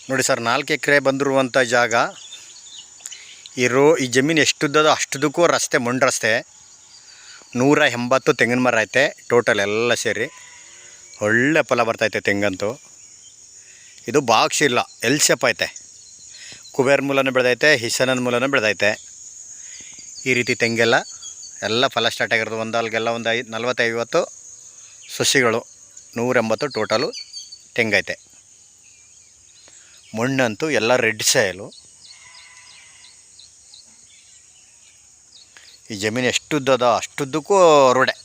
ನೋಡಿ ಸರ್, 4 ಎಕರೆ ಬಂದಿರುವಂಥ ಜಾಗ. ಈ ಜಮೀನು ಎಷ್ಟುದ್ದದೋ ಅಷ್ಟುದಕ್ಕೂ ರಸ್ತೆ, ಮಣ್ಣು ರಸ್ತೆ. 180 ತೆಂಗಿನ ಮರ ಐತೆ ಟೋಟಲ್ ಎಲ್ಲ ಸೇರಿ. ಒಳ್ಳೆ ಫಲ ಬರ್ತೈತೆ ತೆಂಗಂತೂ. ಇದು ಬಾಕ್ಸ್ ಇಲ್ಲ, ಎಲ್ ಶೇಪ್ ಐತೆ. ಕುಬೇರ್ ಮೂಲನೂ ಬೆಳೆದೈತೆ, ಹಿಸನನ್ ಮೂಲನೂ ಬೆಳೆದೈತೆ. ಈ ರೀತಿ ತೆಂಗೆಲ್ಲ ಫಲ ಸ್ಟಾರ್ಟ್ ಆಗಿರೋದು. ಒಂದಲ್ಗೆಲ್ಲ ಒಂದು 40-50 ಸಸಿಗಳು, 180 ಟೋಟಲು ತೆಂಗೈತೆ. ಮಣ್ಣಂತೂ ಎಲ್ಲ ರೆಡ್ ಸಾಯಲು. ಈ ಜಮೀನು ಎಷ್ಟುದ್ದದೋ ಅಷ್ಟುದ್ದಕ್ಕೂ ರೋಡೆ.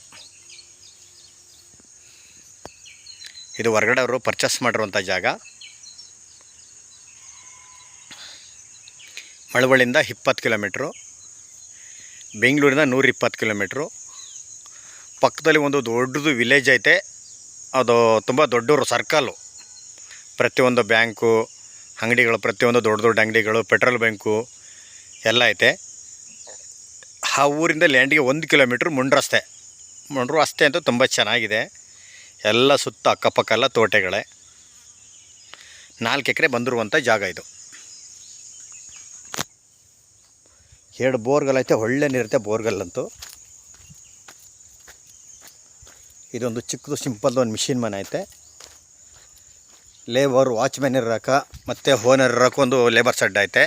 ಇದು ಹೊರಗಡೆ ಅವರು ಪರ್ಚೇಸ್ ಮಾಡಿರುವಂಥ ಜಾಗ. ಮಳವಳ್ಳಿಯಿಂದ 20 ಕಿಲೋಮೀಟ್ರು, ಬೆಂಗಳೂರಿಂದ 120 ಕಿಲೋಮೀಟ್ರು. ಪಕ್ಕದಲ್ಲಿ ಒಂದು ದೊಡ್ಡದು ವಿಲೇಜ್ ಐತೆ. ಅದು ತುಂಬ ದೊಡ್ಡವರು ಸರ್ಕಲ್ಲು. ಪ್ರತಿಯೊಂದು ಬ್ಯಾಂಕು, ಅಂಗಡಿಗಳು, ಪ್ರತಿಯೊಂದು ದೊಡ್ಡ ದೊಡ್ಡ ಅಂಗಡಿಗಳು, ಪೆಟ್ರೋಲ್ ಬ್ಯಾಂಕು ಎಲ್ಲ ಐತೆ. ಆ ಊರಿಂದ ಲ್ಯಾಂಡಿಗೆ 1 ಕಿಲೋಮೀಟ್ರ್ ಮಣ್ಣು ರಸ್ತೆ. ಮಣ್ಣು ರಸ್ತೆ ಅಂತೂ ತುಂಬ ಚೆನ್ನಾಗಿದೆ. ಎಲ್ಲ ಸುತ್ತ ಅಕ್ಕಪಕ್ಕ ಎಲ್ಲ ತೋಟಗಳೇ. 4 ಎಕರೆ ಬಂದಿರುವಂಥ ಜಾಗ ಇದು. 2 ಬೋರ್ಗಲ್ಲೈತೆ, ಒಳ್ಳೆ ನೀರುತ್ತೆ ಬೋರ್ಗಲ್ಲಂತೂ. ಇದೊಂದು ಚಿಕ್ಕದು ಸಿಂಪಲ್ದು ಒಂದು ಮಿಷಿನ್ ಮನೆ ಐತೆ. ಲೇಬರ್, ವಾಚ್ಮ್ಯಾನ್ ಇರೋಕೆ ಮತ್ತು ಓನರ್ ಇರೋಕೆ ಒಂದು ಲೇಬರ್ ಸೆಡ್ ಐತೆ.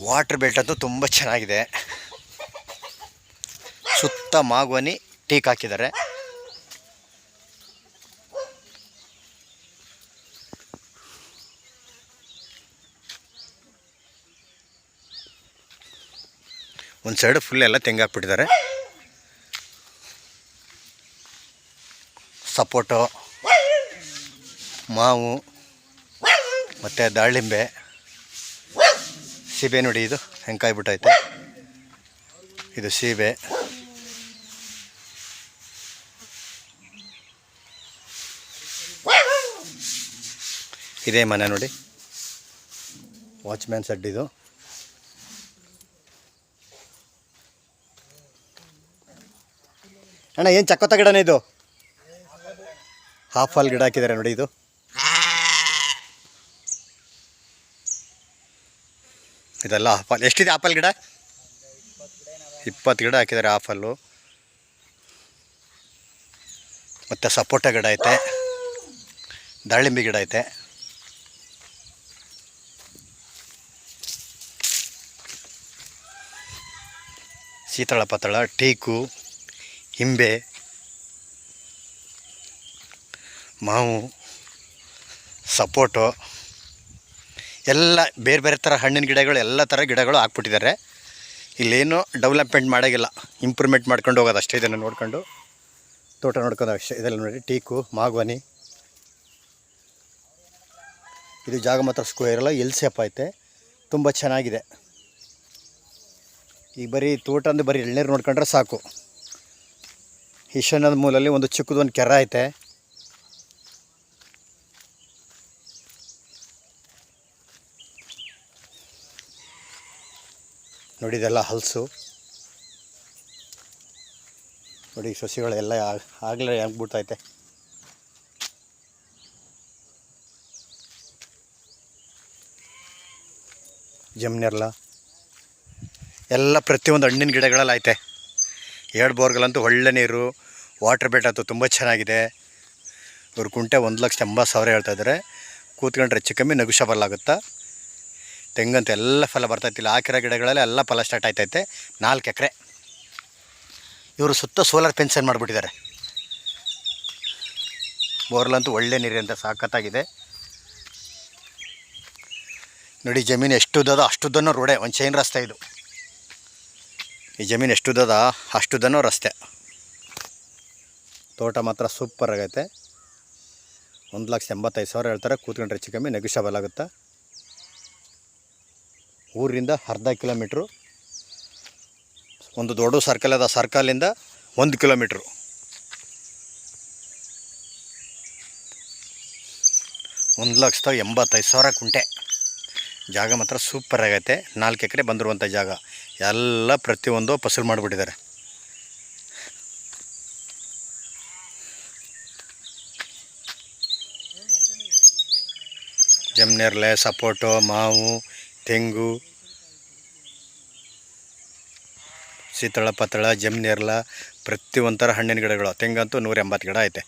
ವಾಟ್ರ್ ಬೆಲ್ಟ್ ಅಂತೂ ತುಂಬ ಚೆನ್ನಾಗಿದೆ. ಸುತ್ತ ಮಾಗೋನಿ ಟೀಕ್ ಹಾಕಿದ್ದಾರೆ. ಒಂದು ಸೈಡು ಫುಲ್ ಎಲ್ಲ ತೆಂಗು ಹಾಕ್ಬಿಟ್ಟಿದ್ದಾರೆ. ಸಪೋಟೊ, ಮಾವು ಮತ್ತು ದಾಳಿಂಬೆ, ಸೀಬೆ ನೋಡಿ ಇದು ಹೆಂಗೆ ಕಾಯ್ಬಿಟ್ಟೈತೆ. ಇದು ಸೀಬೆ. ಇದೇ ಮನೆ ನೋಡಿ, ವಾಚ್ಮ್ಯಾನ್ ಸೆಡ್ ಇದು. ಅಣ್ಣ ಏನು ಚಕ್ಕೋತ ಗಿಡನೇ ಇದು? ಆಪಲ್ ಗಿಡ ಹಾಕಿದ್ದಾರೆ ನೋಡಿ. ಇದು ಇದೆಲ್ಲ ಆಪಲ್. ಎಷ್ಟಿದೆ ಆಪಲ್ ಗಿಡ? 20 ಗಿಡ ಹಾಕಿದ್ದಾರೆ ಆಪಲ್ಲು. ಮತ್ತು ಸಪೋಟ ಗಿಡ ಐತೆ, ದಾಳಿಂಬೆ ಗಿಡ ಐತೆ. ಸೀತಳ ಪತ್ತಳ, ಟೀಕು, ಹಿಂಬೆ, ಮಾವು, ಸಪೋಟೊ ಎಲ್ಲ ಬೇರೆ ಬೇರೆ ಥರ ಹಣ್ಣಿನ ಗಿಡಗಳು, ಎಲ್ಲ ಥರ ಗಿಡಗಳು ಹಾಕ್ಬಿಟ್ಟಿದ್ದಾರೆ. ಇಲ್ಲೇನು ಡೆವಲಪ್ಮೆಂಟ್ ಮಾಡೋಂಗಿಲ್ಲ, ಇಂಪ್ರೂವ್ಮೆಂಟ್ ಮಾಡ್ಕೊಂಡು ಹೋಗೋದು ಅಷ್ಟೇ. ಇದನ್ನು ನೋಡ್ಕೊಂಡು ತೋಟ ನೋಡ್ಕೊಂಡು ಅಷ್ಟೇ. ಇದೆಲ್ಲ ನೋಡಿ ಟೀಕು, ಮಾಗವಾನಿ. ಇದು ಜಾಗ ಮಾತ್ರ ಸ್ಕ್ವೇರ್ ಅಲ್ಲ, ಎಲ್ ಶೇಪ್ ಐತೆ. ತುಂಬ ಚೆನ್ನಾಗಿದೆ. ಈಗ ಬರೀ ತೋಟ ಅಂದರೆ ಬರೀ ಎಳ್ನೀರು ನೋಡ್ಕೊಂಡ್ರೆ ಸಾಕು. ಈಶಾನ್ಯದ ಮೂಲಲ್ಲಿ ಒಂದು ಚಿಕ್ಕದೊಂದು ಕೆರೆ ಐತೆ. ನೋಡಿ ಇದೆಲ್ಲ ಹಲಸು ನೋಡಿ. ಸಸಿಗಳೆಲ್ಲ ಆಗಲೇ ಆಗ್ಬಿಡ್ತೈತೆ. ಜಮ್ನೆರ್ಲ ಎಲ್ಲ ಪ್ರತಿಯೊಂದು ಹಣ್ಣಿನ ಗಿಡಗಳಲ್ಲಿ ಐತೆ. 2 ಬೋರ್ಗಳಂತೂ ಒಳ್ಳೆ ನೀರು. ವಾಟ್ರ್ ಬೆಲ್ಟ್ ಅಂತೂ ತುಂಬ ಚೆನ್ನಾಗಿದೆ. ಇವ್ರ ಕುಂಟೆ 1,80,000 ಹೇಳ್ತಾಯಿದ್ದಾರೆ. ಕೂತ್ಕೊಂಡ್ರೆ ಹೆಚ್ಚು ಕಮ್ಮಿ ನೆಗೋಷಿಯಬಲ್ ಆಗುತ್ತಾ. ತೆಂಗಂತೂ ಎಲ್ಲ ಫಲ ಬರ್ತೈತಿಲ್ಲ. ಹಾಕಿರೋ ಗಿಡಗಳಲ್ಲಿ ಎಲ್ಲ ಫಲ ಸ್ಟಾರ್ಟ್ ಆಯ್ತೈತೆ. 4 ಎಕರೆ. ಇವರು ಸುತ್ತ ಸೋಲಾರ್ ಫೆನ್ಸನ್ ಮಾಡಿಬಿಟ್ಟಿದ್ದಾರೆ. ಬೋರ್ಲಂತೂ ಒಳ್ಳೆ ನೀರಂತ ಸಾಕತ್ತಾಗಿದೆ ನೋಡಿ. ಜಮೀನು ಎಷ್ಟುದ್ದದೋ ಅಷ್ಟುದ್ದನೋ ರೋಡೆ, ಒಂದು ಚೈನ್ ರಸ್ತೆ ಇದು. ಈ ಜಮೀನು ಎಷ್ಟುದ್ದದ ಅಷ್ಟುದ್ದನೋ ರಸ್ತೆ. ತೋಟ ಮಾತ್ರ ಸೂಪರ್ ಆಗೈತೆ. 1,85,000 ಹೇಳ್ತಾರೆ. ಕೂತ್ಕೊಂಡ್ರೆ ಹೆಚ್ಚು ಕಮ್ಮಿ ನೆಗೋಷಿಯಬಲ್ ಆಗುತ್ತಾ. ಊರಿಂದ ಅರ್ಧ ಕಿಲೋಮೀಟ್ರು. ಒಂದು ದೊಡ್ಡ ಸರ್ಕಲ್ ಅದ, ಸರ್ಕಲಿಂದ 1 ಕಿಲೋಮೀಟ್ರು. 1,85,000 ಕುಂಟೆ. ಜಾಗ ಮಾತ್ರ ಸೂಪರ್ ಆಗೈತೆ. 4 ಎಕರೆ ಬಂದಿರುವಂಥ ಜಾಗ. ಎಲ್ಲ ಪ್ರತಿಯೊಂದು ಫಸಲು ಮಾಡಿಬಿಟ್ಟಿದ್ದಾರೆ. ಜಮ್ನೇರಳೆ, ಸಪೋಟೊ, ಮಾವು, ತೆಂಗು, ಸೀತಳ ಪತ್ತಳ, ಜಮ್ನೇರಳೆ, ಪ್ರತಿಯೊಂಥರ ಹಣ್ಣಿನ ಗಿಡಗಳು. ತೆಂಗಂತೂ 180 ಗಿಡ ಐತೆ.